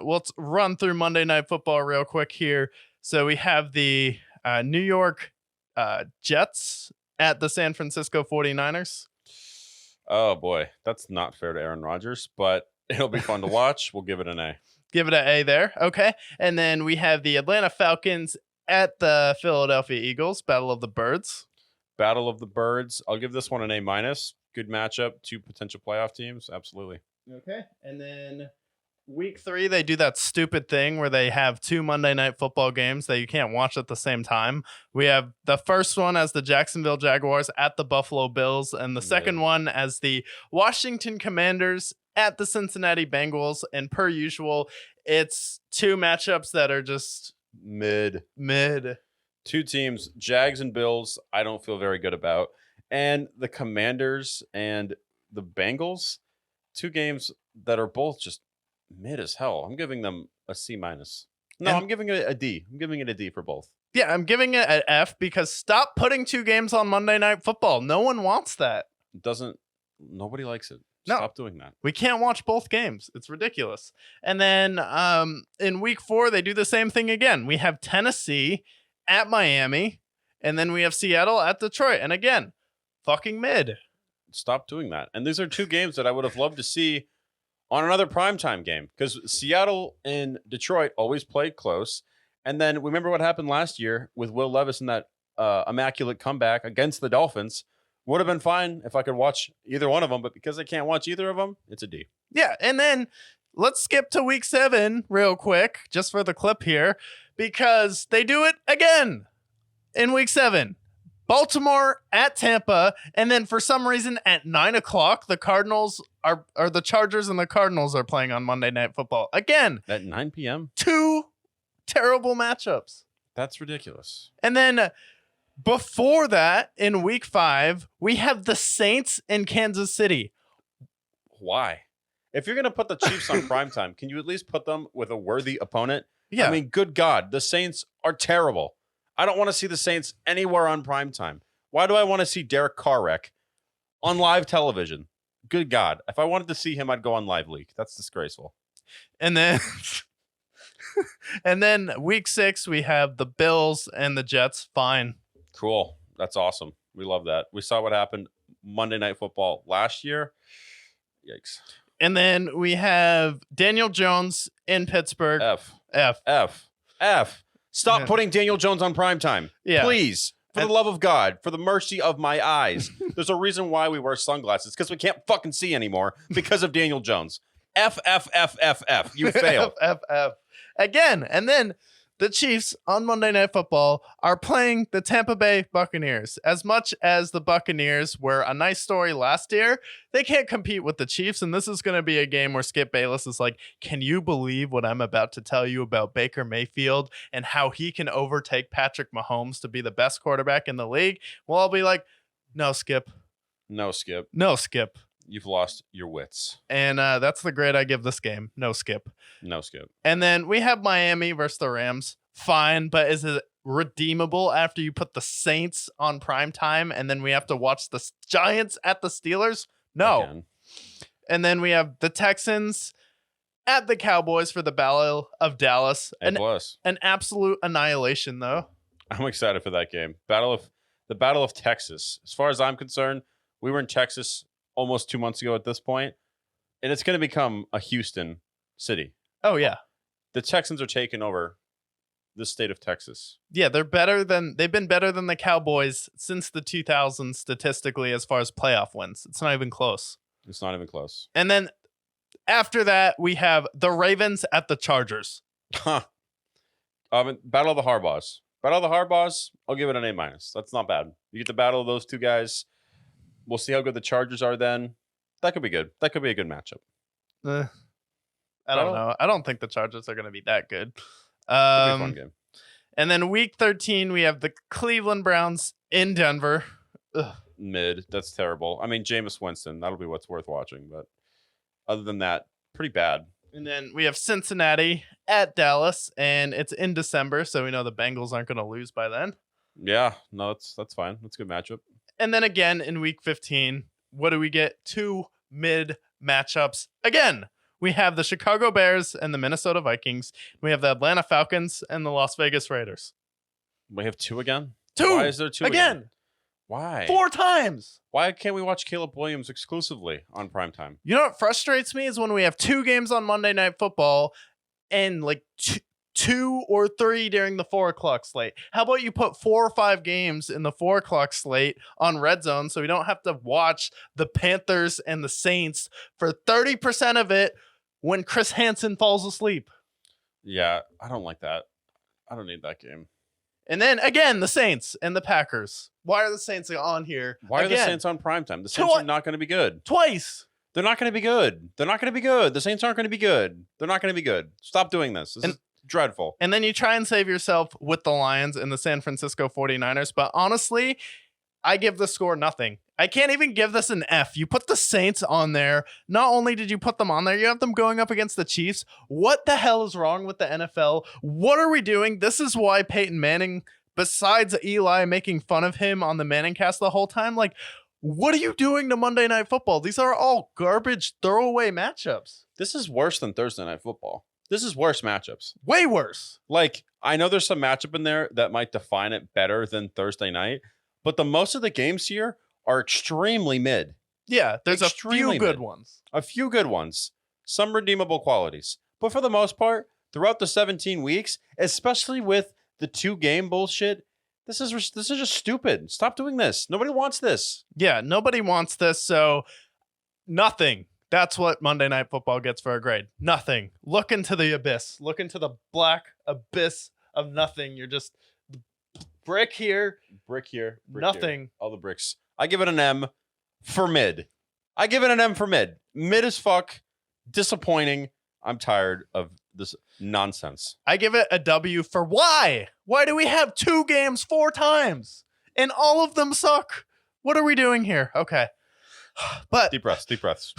let's run through Monday Night Football real quick here. So we have the New York Jets at the San Francisco 49ers. Oh, boy. That's not fair to Aaron Rodgers, but it'll be fun to watch. We'll give it an A. Give it an A there. Okay. And then we have the Atlanta Falcons at the Philadelphia Eagles. Battle of the Birds. Battle of the Birds. I'll give this one an A-. Good matchup. 2 potential playoff teams. Absolutely. Okay. And then week 3, they do that stupid thing where they have 2 Monday Night Football games that you can't watch at the same time. We have the first one as the Jacksonville Jaguars at the Buffalo Bills, and the second one as the Washington Commanders at the Cincinnati Bengals. And per usual, it's 2 matchups that are just mid. 2 teams, Jags and Bills, I don't feel very good about. And the Commanders and the Bengals, 2 games that are both just mid as hell. I'm giving them a C-. No, I'm giving it a D. I'm giving it a D for both. Yeah, I'm giving it an F because stop putting 2 games on Monday Night Football. No one wants that. Nobody likes it. No. Stop doing that. We can't watch both games. It's ridiculous. And then in week 4, they do the same thing again. We have Tennessee at Miami, and then we have Seattle at Detroit. And again, fucking mid. Stop doing that. And these are 2 games that I would have loved to see on another primetime game, because Seattle and Detroit always played close. And then remember what happened last year with Will Levis in that immaculate comeback against the Dolphins. Would have been fine if I could watch either one of them, but because I can't watch either of them, it's a D. Yeah, and then let's skip to week 7 real quick, just for the clip here, because they do it again in week 7. Baltimore at Tampa, and then for some reason at 9:00, the Cardinals or the Chargers and the Cardinals are playing on Monday Night Football again at 9 p.m. 2 terrible matchups. That's ridiculous. And then before that, in week 5, we have the Saints in Kansas City. Why? If you're gonna put the Chiefs on primetime, can you at least put them with a worthy opponent? Yeah. I mean, good God, the Saints are terrible. I don't want to see the Saints anywhere on primetime. Why do I want to see Derek Carr wreck on live television? Good God. If I wanted to see him, I'd go on Live Leak. That's disgraceful. And then and then week 6, we have the Bills and the Jets. Fine. Cool. That's awesome. We love that. We saw what happened Monday Night Football last year. Yikes. And then we have Daniel Jones in Pittsburgh. F. Stop putting Daniel Jones on primetime. Yeah. Please. For the love of God. For the mercy of my eyes. There's a reason why we wear sunglasses. Because we can't fucking see anymore because of Daniel Jones. F. You failed. F. Again. And then the Chiefs on Monday Night Football are playing the Tampa Bay Buccaneers. As much as the Buccaneers were a nice story last year, they can't compete with the Chiefs. And this is going to be a game where Skip Bayless is like, can you believe what I'm about to tell you about Baker Mayfield and how he can overtake Patrick Mahomes to be the best quarterback in the league? Well, I'll be like, no, Skip. No, Skip. No, Skip. You've lost your wits. And that's the grade I give this game. No, Skip. No, Skip. And then we have Miami versus the Rams. Fine, but is it redeemable after you put the Saints on prime time and then we have to watch the Giants at the Steelers? No. Again. And then we have the Texans at the Cowboys for the Battle of Dallas. An absolute annihilation, though. I'm excited for that game. The Battle of Texas. As far as I'm concerned, we were in Texas almost 2 months ago at this point, and it's going to become a Houston city. Oh, yeah. The Texans are taking over the state of Texas. Yeah, they've been better than the Cowboys since the 2000s statistically as far as playoff wins. It's not even close. It's not even close. And then after that, we have the Ravens at the Chargers. Battle of the Harbaughs. Battle of the Harbaughs, I'll give it an A-. That's not bad. You get the battle of those 2 guys. We'll see how good the Chargers are then. That could be good. That could be a good matchup. I don't know. I don't think the Chargers are going to be that good. It'll be a fun game. And then week 13, we have the Cleveland Browns in Denver. Ugh. Mid. That's terrible. I mean, Jameis Winston. That'll be what's worth watching. But other than that, pretty bad. And then we have Cincinnati at Dallas, and it's in December, so we know the Bengals aren't going to lose by then. Yeah, no, that's fine. That's a good matchup. And then again in week 15, what do we get? 2 mid matchups again. We have the Chicago Bears and the Minnesota Vikings. We have the Atlanta Falcons and the Las Vegas Raiders. We have 2 again? 2! Why is there 2 again? Why? 4 times! Why can't we watch Caleb Williams exclusively on primetime? You know what frustrates me is when we have 2 games on Monday Night Football and like 2 or 3 during the 4 o'clock slate. How about you put 4 or 5 games in the 4 o'clock slate on Red Zone so we don't have to watch the Panthers and the Saints for 30% of it when Chris Hansen falls asleep. Yeah, I don't like that. I don't need that game. And then again, the Saints and the Packers. Why are the Saints on here? Why are the again? Saints on primetime? The Saints are not going to be good. Twice. They're not going to be good. They're not going to be good. The Saints aren't going to be good. They're not going to be good. Stop doing this. This is dreadful. And then you try and save yourself with the Lions and the San Francisco 49ers. But honestly, I give the score nothing. I can't even give this an F. You put the Saints on there. Not only did you put them on there, you have them going up against the Chiefs. What the hell is wrong with the NFL? What are we doing? This is why Peyton Manning, besides Eli making fun of him on the Manning cast the whole time, like, what are you doing to Monday Night Football? These are all garbage throwaway matchups. This is worse than Thursday Night Football. This is worse matchups. Way worse. Like, I know there's some matchup in there that might define it better than Thursday night, but the most of the games here are extremely mid. Yeah, there's Extremely a few good mid. ones. A few good ones, some redeemable qualities. But for the most part, throughout the 17 weeks, especially with the 2-game bullshit, this is just stupid. Stop doing this. Nobody wants this. Yeah, nobody wants this, so nothing. That's what Monday Night Football gets for a grade. Nothing. Look into the abyss. Look into the black abyss of nothing. You're just brick here. Brick here. Brick Nothing. Here. All the bricks. I give it an M for mid. I give it an M for mid. Mid as fuck. Disappointing. I'm tired of this nonsense. I give it a W for why? Why do we have 2 games 4 times? And all of them suck. What are we doing here? Okay. But Deep breaths. Deep breaths.